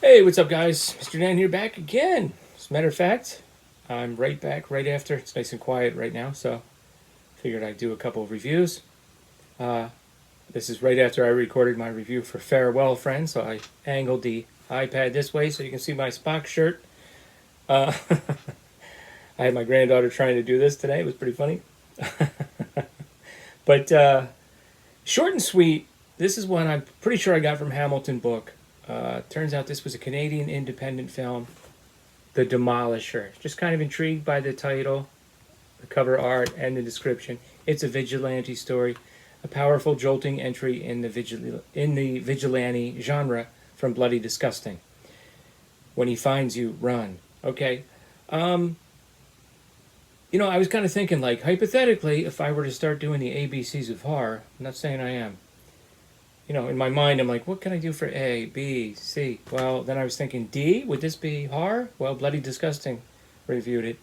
Hey, what's up, guys? Mr. Dan here, back again. As a matter of fact, I'm right back right after. It's nice and quiet right now, so figured I'd do a couple of reviews. Uh, this is right after I recorded my review for Farewell Friend, so I angled the iPad this way so you can see my Spock shirt. Uh, I had my granddaughter trying to do this today. It was pretty funny. But short and sweet, this is one I'm pretty sure I got from Hamilton Book. Turns out this was a Canadian independent film, The Demolisher. Just kind of intrigued by the title, the cover art, and the description. It's a vigilante story, a powerful, jolting entry in the vigilante genre from Bloody Disgusting. When he finds you, run. Okay. Um, I was kind of thinking, like, hypothetically, if I were to start doing the ABCs of horror, I'm not saying I am. In my mind, I'm like, what can I do for A, B, C? Well, then I was thinking D. Would this be horror? Well, Bloody Disgusting reviewed it,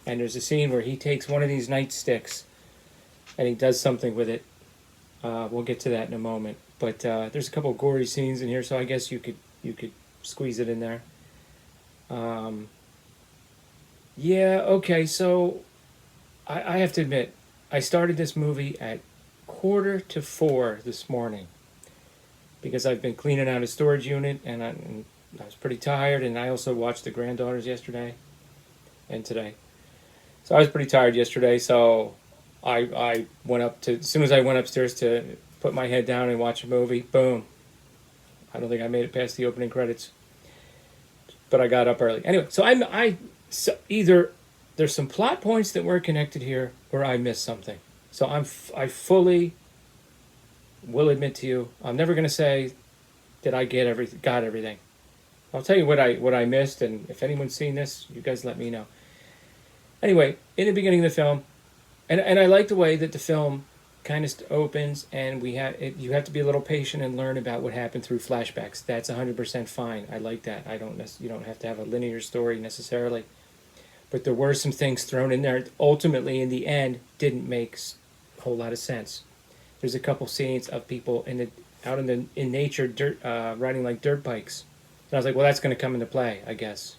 and there's a scene where he takes one of these nightsticks and he does something with it. We'll get to that in a moment. But there's a couple of gory scenes in here, so I guess you could squeeze it in there. Um, yeah, okay. So I have to admit, I started this movie at 3:45 this morning because I've been cleaning out a storage unit, and I was pretty tired, and I also watched the granddaughters yesterday and today. So I was pretty tired yesterday, so I went up to, as soon as I went upstairs to put my head down and watch a movie, boom. I don't think I made it past the opening credits, but I got up early. Anyway, so either there's some plot points that were connected here, or I missed something. So I fully will admit to you, I'm never going to say that I got everything. I'll tell you what I missed, and if anyone's seen this, you guys let me know. Anyway, in the beginning of the film, and I like the way that the film kind of opens, and you have to be a little patient and learn about what happened through flashbacks. That's 100% fine. I like that. You don't have to have a linear story necessarily, but there were some things thrown in there. Ultimately, in the end, didn't make a whole lot of sense. There's a couple scenes of people out in nature, riding like dirt bikes, and I was like, well, that's going to come into play, I guess.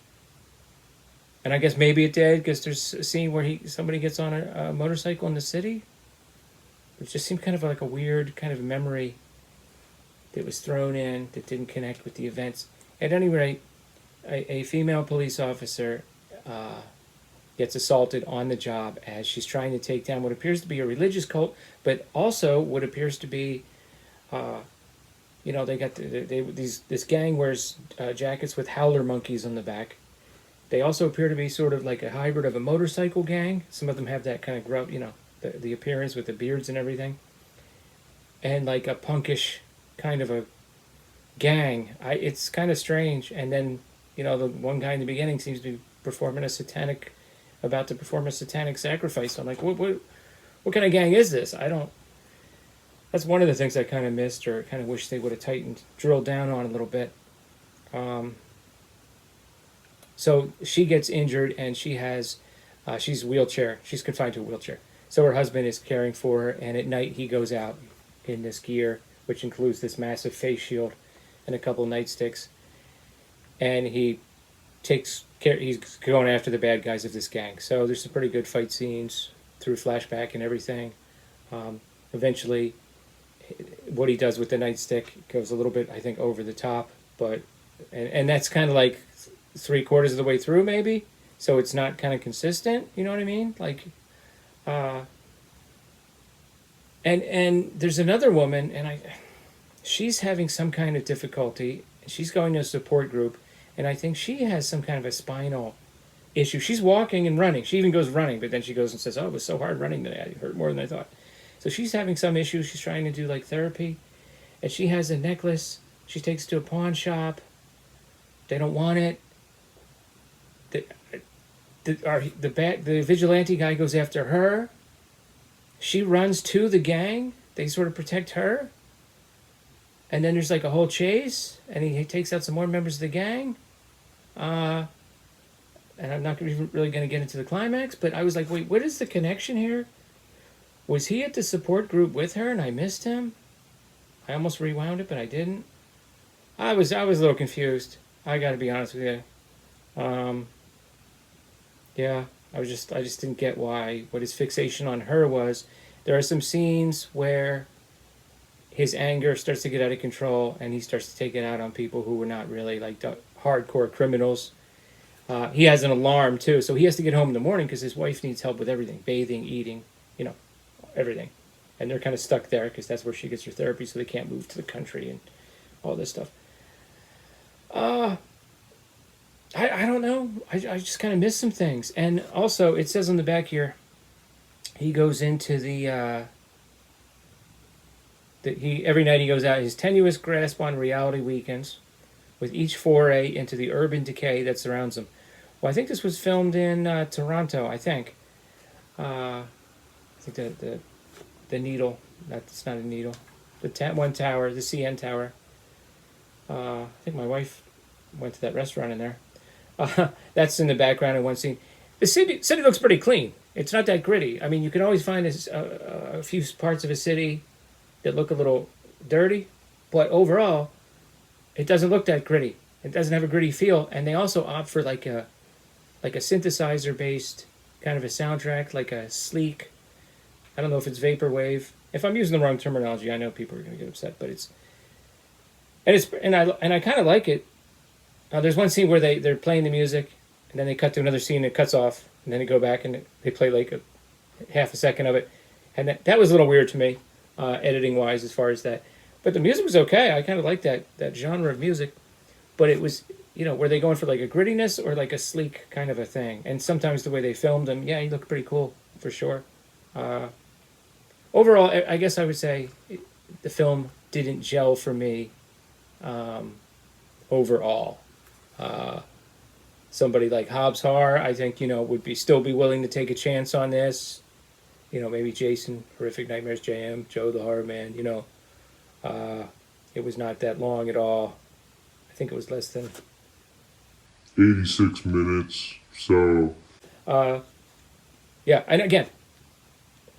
And I guess maybe it did, because there's a scene where somebody gets on a motorcycle in the city. It just seemed kind of like a weird kind of memory that was thrown in that didn't connect with the events. At any rate, a female police officer gets assaulted on the job as she's trying to take down what appears to be a religious cult, but also what appears to be, they got this gang wears jackets with howler monkeys on the back. They also appear to be sort of like a hybrid of a motorcycle gang. Some of them have that kind of the appearance with the beards and everything, and like a punkish kind of a gang. It's kind of strange. And then the one guy in the beginning seems to be about to perform a satanic sacrifice. I'm like, what kind of gang is this? I don't. That's one of the things I kind of missed, or kind of wish they would have drilled down on a little bit. So she gets injured, and she's wheelchair. She's confined to a wheelchair. So her husband is caring for her, and at night he goes out in this gear, which includes this massive face shield and a couple nightsticks, and he's going after the bad guys of this gang. So there's some pretty good fight scenes through flashback and everything. Eventually, what he does with the nightstick goes a little bit, I think, over the top, but and that's kind of like 3/4 of the way through, maybe. So it's not kind of consistent. You know what I mean? Like, and there's another woman, and she's having some kind of difficulty. She's going to a support group, and I think she has some kind of a spinal issue. She's walking and running. She even goes running, but then she goes and says, "Oh, it was so hard running today. It hurt more than I thought." So she's having some issues. She's trying to do like therapy, and she has a necklace. She takes it to a pawn shop. They don't want it. The vigilante guy goes after her. She runs to the gang. They sort of protect her. And then there's like a whole chase, and he takes out some more members of the gang. And I'm not really going to get into the climax, but I was like, wait, what is the connection here? Was he at the support group with her and I missed him? I almost rewound it, but I didn't. I was a little confused. I got to be honest with you. Yeah, I just didn't get what his fixation on her was. There are some scenes where his anger starts to get out of control, and he starts to take it out on people who were not really like the hardcore criminals. He has an alarm too, so he has to get home in the morning because his wife needs help with everything, bathing, eating, you know, everything. And they're kind of stuck there because that's where she gets her therapy, so they can't move to the country and all this stuff. Uh, I don't know. I just kind of missed some things. And also, it says on the back here, he goes into he every night he goes out. His tenuous grasp on reality weakens with each foray into the urban decay that surrounds him. Well, I think this was filmed in Toronto. I think. I think the needle. That's not a needle. The one tower, the CN tower. I think my wife went to that restaurant in there. That's in the background in one scene. The city looks pretty clean. It's not that gritty. I mean, you can always find a few parts of a city that look a little dirty, but overall, it doesn't look that gritty. It doesn't have a gritty feel, and they also opt for like a synthesizer based kind of a soundtrack, like a sleek. I don't know if it's vaporwave. If I'm using the wrong terminology, I know people are going to get upset, but I kind of like it. There's one scene where they're playing the music, and then they cut to another scene, and it cuts off, and then they go back and they play like a half a second of it, and that was a little weird to me, editing wise as far as that. But the music was okay. I kind of like that genre of music, but it was, were they going for like a grittiness or like a sleek kind of a thing? And sometimes the way they filmed him, yeah, he looked pretty cool for sure. Overall, I guess I would say the film didn't gel for me. Overall, somebody like Hobbs Har, I think would still be willing to take a chance on this. Maybe Jason, Horrific Nightmares, JM, Joe the Horror Man. It was not that long at all. I think it was less than 86 minutes. So, yeah, and again,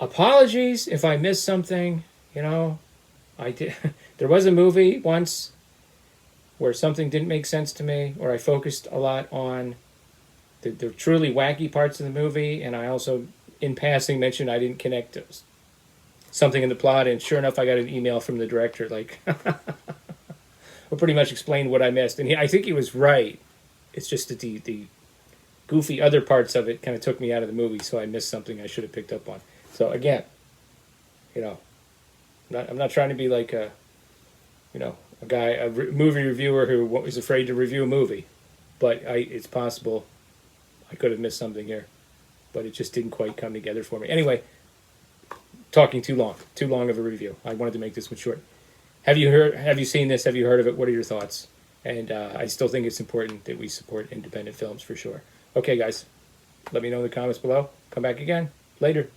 apologies if I missed something. I did. There was a movie once where something didn't make sense to me, or I focused a lot on the truly wacky parts of the movie, and I also, in passing, mentioned I didn't connect something in the plot, and sure enough, I got an email from the director, like, who pretty much explained what I missed, and I think he was right. It's just that the goofy other parts of it kind of took me out of the movie, so I missed something I should have picked up on. So again, I'm not trying to be like a movie reviewer who is afraid to review a movie, but it's possible I could have missed something here, but it just didn't quite come together for me. Anyway, talking too long of a review. I wanted to make this one short. Have you seen this? Have you heard of it? What are your thoughts? And I still think it's important that we support independent films for sure. Okay, guys, let me know in the comments below. Come back again later.